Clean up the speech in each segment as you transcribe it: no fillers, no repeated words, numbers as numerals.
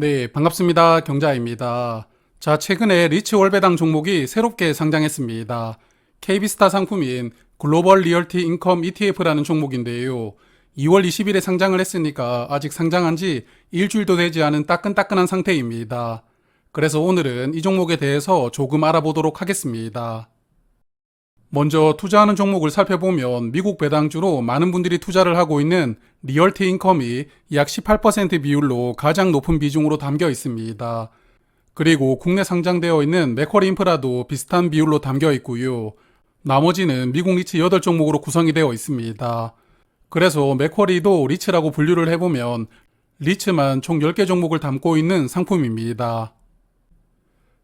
네, 반갑습니다. 경자입니다. 자, 최근에 리츠 월배당 종목이 새롭게 상장했습니다. KB스타 상품인 글로벌 리얼티 인컴 ETF라는 종목인데요. 2월 20일에 상장을 했으니까 아직 상장한 지 일주일도 되지 않은 따끈따끈한 상태입니다. 그래서 오늘은 이 종목에 대해서 조금 알아보도록 하겠습니다. 먼저 투자하는 종목을 살펴보면 미국 배당주로 많은 분들이 투자를 하고 있는 리얼티 인컴이 약 18% 비율로 가장 높은 비중으로 담겨 있습니다. 그리고 국내 상장되어 있는 맥쿼리 인프라도 비슷한 비율로 담겨 있고요. 나머지는 미국 리츠 8종목으로 구성이 되어 있습니다. 그래서 맥쿼리도 리츠라고 분류를 해보면 리츠만 총 10개 종목을 담고 있는 상품입니다.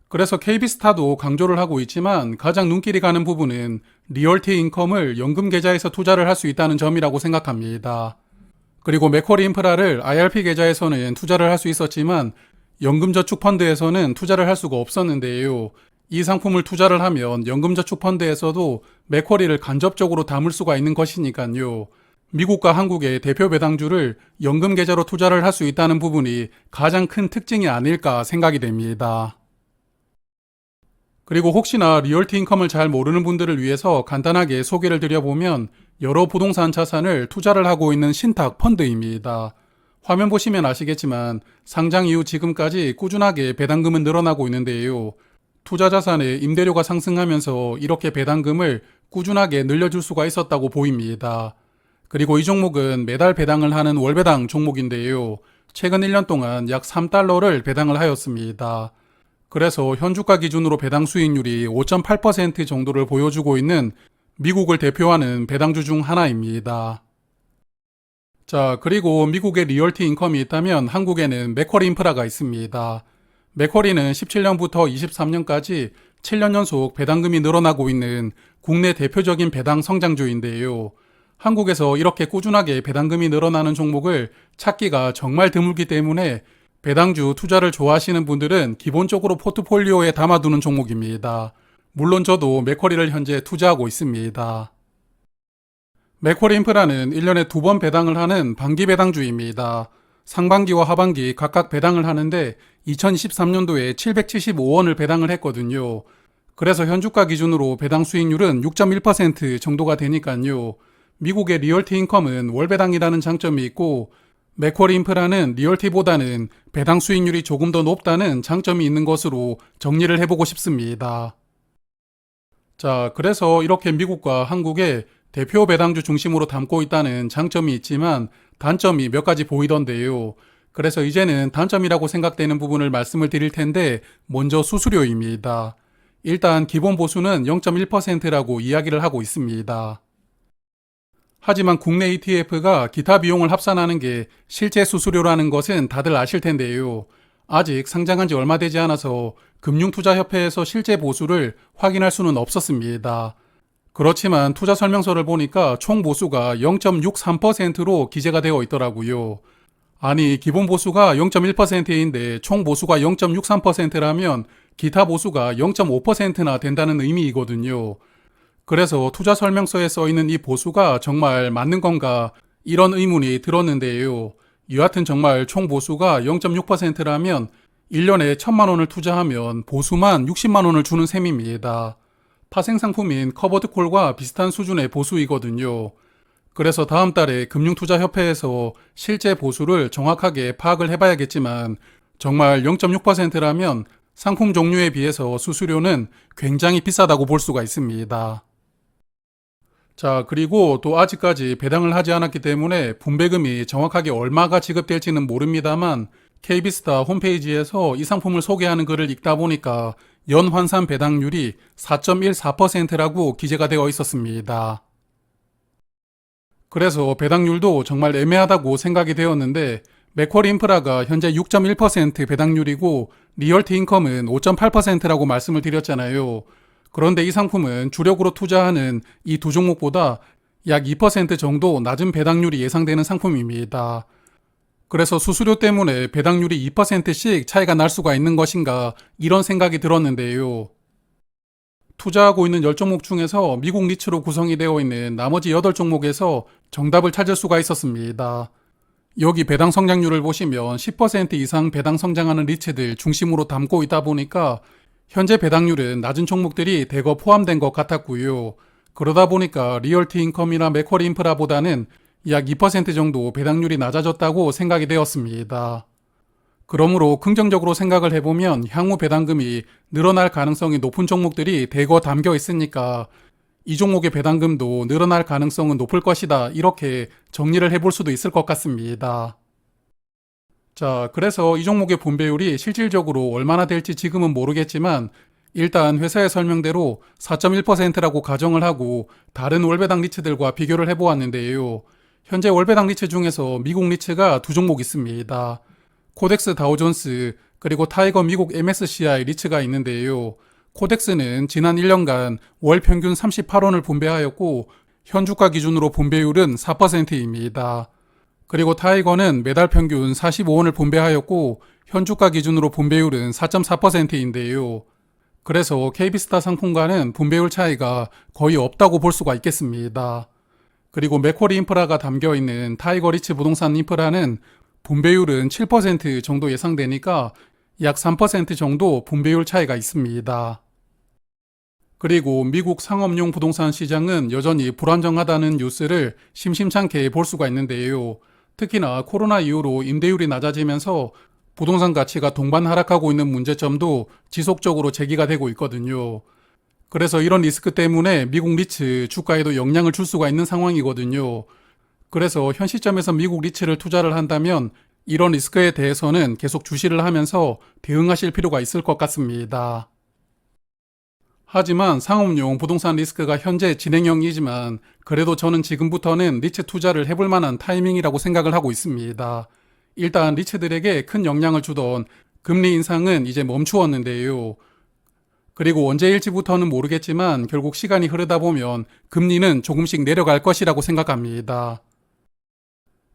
그래서 KB스타도 강조를 하고 있지만 가장 눈길이 가는 부분은 리얼티 인컴을 연금 계좌에서 투자를 할 수 있다는 점이라고 생각합니다. 그리고 맥쿼리 인프라를 IRP 계좌에서는 투자를 할 수 있었지만 연금저축펀드에서는 투자를 할 수가 없었는데요. 이 상품을 투자를 하면 연금저축펀드에서도 맥쿼리를 간접적으로 담을 수가 있는 것이니까요. 미국과 한국의 대표 배당주를 연금 계좌로 투자를 할 수 있다는 부분이 가장 큰 특징이 아닐까 생각이 됩니다. 그리고 혹시나 리얼티 인컴을 잘 모르는 분들을 위해서 간단하게 소개를 드려보면 여러 부동산 자산을 투자를 하고 있는 신탁 펀드입니다. 화면 보시면 아시겠지만 상장 이후 지금까지 꾸준하게 배당금은 늘어나고 있는데요. 투자 자산의 임대료가 상승하면서 이렇게 배당금을 꾸준하게 늘려줄 수가 있었다고 보입니다. 그리고 이 종목은 매달 배당을 하는 월배당 종목인데요. 최근 1년 동안 약 3달러를 배당을 하였습니다. 그래서 현주가 기준으로 배당 수익률이 5.8% 정도를 보여주고 있는 미국을 대표하는 배당주 중 하나입니다. 자, 그리고 미국에 리얼티 인컴이 있다면 한국에는 맥쿼리 인프라가 있습니다. 맥쿼리는 17년부터 23년까지 7년 연속 배당금이 늘어나고 있는 국내 대표적인 배당 성장주인데요. 한국에서 이렇게 꾸준하게 배당금이 늘어나는 종목을 찾기가 정말 드물기 때문에 배당주 투자를 좋아하시는 분들은 기본적으로 포트폴리오에 담아두는 종목입니다. 물론 저도 맥쿼리를 현재 투자하고 있습니다. 맥쿼리 인프라는 1년에 2번 배당을 하는 반기 배당주입니다. 상반기와 하반기 각각 배당을 하는데 2023년도에 775원을 배당을 했거든요. 그래서 현주가 기준으로 배당 수익률은 6.1% 정도가 되니까요. 미국의 리얼티 인컴은 월배당이라는 장점이 있고 맥쿼리 인프라는 리얼티보다는 배당 수익률이 조금 더 높다는 장점이 있는 것으로 정리를 해보고 싶습니다. 자, 그래서 이렇게 미국과 한국의 대표 배당주 중심으로 담고 있다는 장점이 있지만 단점이 몇 가지 보이던데요. 그래서 이제는 단점이라고 생각되는 부분을 말씀을 드릴 텐데 먼저 수수료입니다. 일단 기본 보수는 0.1%라고 이야기를 하고 있습니다. 하지만 국내 ETF가 기타 비용을 합산하는 게 실제 수수료라는 것은 다들 아실 텐데요. 아직 상장한 지 얼마 되지 않아서 금융투자협회에서 실제 보수를 확인할 수는 없었습니다. 그렇지만 투자 설명서를 보니까 총 보수가 0.63%로 기재가 되어 있더라고요. 아니, 기본 보수가 0.1%인데 총 보수가 0.63%라면 기타 보수가 0.5%나 된다는 의미이거든요. 그래서 투자 설명서에 써 있는 이 보수가 정말 맞는 건가 이런 의문이 들었는데요. 여하튼 정말 총 보수가 0.6%라면 1년에 1,000만 원을 투자하면 보수만 60만 원을 주는 셈입니다. 파생 상품인 커버드콜과 비슷한 수준의 보수이거든요. 그래서 다음 달에 금융투자협회에서 실제 보수를 정확하게 파악을 해봐야겠지만 정말 0.6%라면 상품 종류에 비해서 수수료는 굉장히 비싸다고 볼 수가 있습니다. 자, 그리고 또 아직까지 배당을 하지 않았기 때문에 분배금이 정확하게 얼마가 지급될지는 모릅니다만 KB스타 홈페이지에서 이 상품을 소개하는 글을 읽다 보니까 연환산 배당률이 4.14%라고 기재가 되어 있었습니다. 그래서 배당률도 정말 애매하다고 생각이 되었는데 맥쿼리 인프라가 현재 6.1% 배당률이고 리얼티 인컴은 5.8%라고 말씀을 드렸잖아요. 그런데 이 상품은 주력으로 투자하는 이 두 종목보다 약 2% 정도 낮은 배당률이 예상되는 상품입니다. 그래서 수수료 때문에 배당률이 2%씩 차이가 날 수가 있는 것인가 이런 생각이 들었는데요. 투자하고 있는 10종목 중에서 미국 리츠로 구성이 되어 있는 나머지 8종목에서 정답을 찾을 수가 있었습니다. 여기 배당 성장률을 보시면 10% 이상 배당 성장하는 리츠들 중심으로 담고 있다 보니까 현재 배당률은 낮은 종목들이 대거 포함된 것 같았고요. 그러다 보니까 리얼티 인컴이나 맥쿼리 인프라보다는 약 2% 정도 배당률이 낮아졌다고 생각이 되었습니다. 그러므로 긍정적으로 생각을 해보면 향후 배당금이 늘어날 가능성이 높은 종목들이 대거 담겨 있으니까 이 종목의 배당금도 늘어날 가능성은 높을 것이다. 이렇게 정리를 해볼 수도 있을 것 같습니다. 자, 그래서 이 종목의 분배율이 실질적으로 얼마나 될지 지금은 모르겠지만 일단 회사의 설명대로 4.1%라고 가정을 하고 다른 월배당 리츠들과 비교를 해보았는데요. 현재 월배당 리츠 중에서 미국 리츠가 두 종목 있습니다. 코덱스 다우존스 그리고 타이거 미국 MSCI 리츠가 있는데요. 코덱스는 지난 1년간 월 평균 38원을 분배하였고 현주가 기준으로 분배율은 4%입니다. 그리고 타이거는 매달 평균 45원을 분배하였고 현주가 기준으로 분배율은 4.4%인데요. 그래서 KB스타 상품과는 분배율 차이가 거의 없다고 볼 수가 있겠습니다. 그리고 맥쿼리 인프라가 담겨있는 타이거 리츠 부동산 인프라는 분배율은 7% 정도 예상되니까 약 3% 정도 분배율 차이가 있습니다. 그리고 미국 상업용 부동산 시장은 여전히 불안정하다는 뉴스를 심심찮게 볼 수가 있는데요. 특히나 코로나 이후로 임대율이 낮아지면서 부동산 가치가 동반 하락하고 있는 문제점도 지속적으로 제기가 되고 있거든요. 그래서 이런 리스크 때문에 미국 리츠 주가에도 영향을 줄 수가 있는 상황이거든요. 그래서 현 시점에서 미국 리츠를 투자를 한다면 이런 리스크에 대해서는 계속 주시를 하면서 대응하실 필요가 있을 것 같습니다. 하지만 상업용 부동산 리스크가 현재 진행형이지만 그래도 저는 지금부터는 리츠 투자를 해볼 만한 타이밍이라고 생각을 하고 있습니다. 일단 리츠들에게 큰 영향을 주던 금리 인상은 이제 멈추었는데요. 그리고 언제일지부터는 모르겠지만 결국 시간이 흐르다 보면 금리는 조금씩 내려갈 것이라고 생각합니다.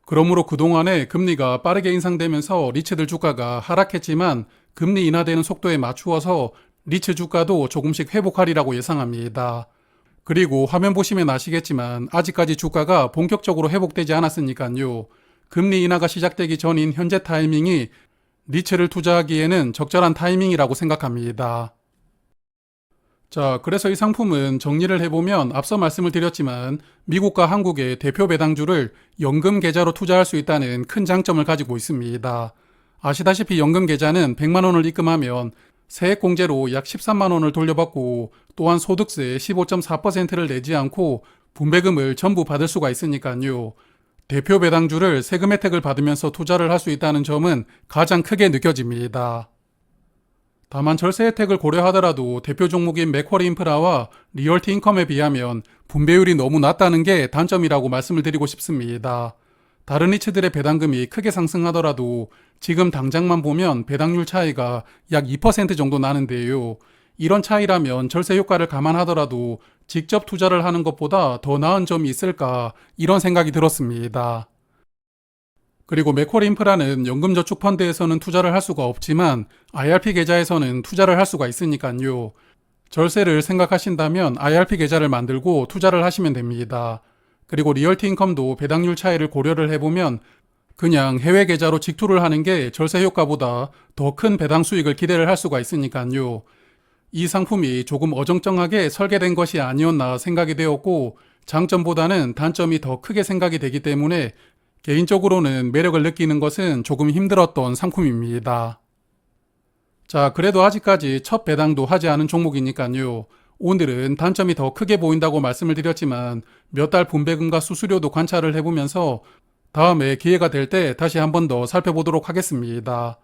그러므로 그동안에 금리가 빠르게 인상되면서 리츠들 주가가 하락했지만 금리 인하되는 속도에 맞추어서 리츠 주가도 조금씩 회복하리라고 예상합니다. 그리고 화면 보시면 아시겠지만 아직까지 주가가 본격적으로 회복되지 않았으니까요. 금리 인하가 시작되기 전인 현재 타이밍이 리츠를 투자하기에는 적절한 타이밍이라고 생각합니다. 자, 그래서 이 상품은 정리를 해보면 앞서 말씀을 드렸지만 미국과 한국의 대표 배당주를 연금 계좌로 투자할 수 있다는 큰 장점을 가지고 있습니다. 아시다시피 연금 계좌는 100만 원을 입금하면 세액공제로 약 13만 원을 돌려받고 또한 소득세 15.4%를 내지 않고 분배금을 전부 받을 수가 있으니까요. 대표 배당주를 세금 혜택을 받으면서 투자를 할 수 있다는 점은 가장 크게 느껴집니다. 다만 절세 혜택을 고려하더라도 대표 종목인 맥쿼리 인프라와 리얼티 인컴에 비하면 분배율이 너무 낮다는 게 단점이라고 말씀을 드리고 싶습니다. 다른 리츠들의 배당금이 크게 상승하더라도 지금 당장만 보면 배당률 차이가 약 2% 정도 나는데요. 이런 차이라면 절세 효과를 감안하더라도 직접 투자를 하는 것보다 더 나은 점이 있을까 이런 생각이 들었습니다. 그리고 맥쿼리 인프라는 연금저축펀드에서는 투자를 할 수가 없지만 IRP 계좌에서는 투자를 할 수가 있으니까요. 절세를 생각하신다면 IRP 계좌를 만들고 투자를 하시면 됩니다. 그리고 리얼티 인컴도 배당률 차이를 고려를 해보면 그냥 해외 계좌로 직투를 하는 게 절세 효과보다 더 큰 배당 수익을 기대를 할 수가 있으니까요. 이 상품이 조금 어정쩡하게 설계된 것이 아니었나 생각이 되었고 장점보다는 단점이 더 크게 생각이 되기 때문에 개인적으로는 매력을 느끼는 것은 조금 힘들었던 상품입니다. 자, 그래도 아직까지 첫 배당도 하지 않은 종목이니까요. 오늘은 단점이 더 크게 보인다고 말씀을 드렸지만 몇 달 분배금과 수수료도 관찰을 해보면서 다음에 기회가 될 때 다시 한 번 더 살펴보도록 하겠습니다.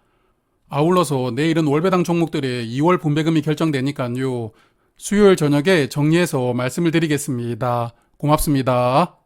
아울러서 내일은 월배당 종목들의 2월 분배금이 결정되니까요. 수요일 저녁에 정리해서 말씀을 드리겠습니다. 고맙습니다.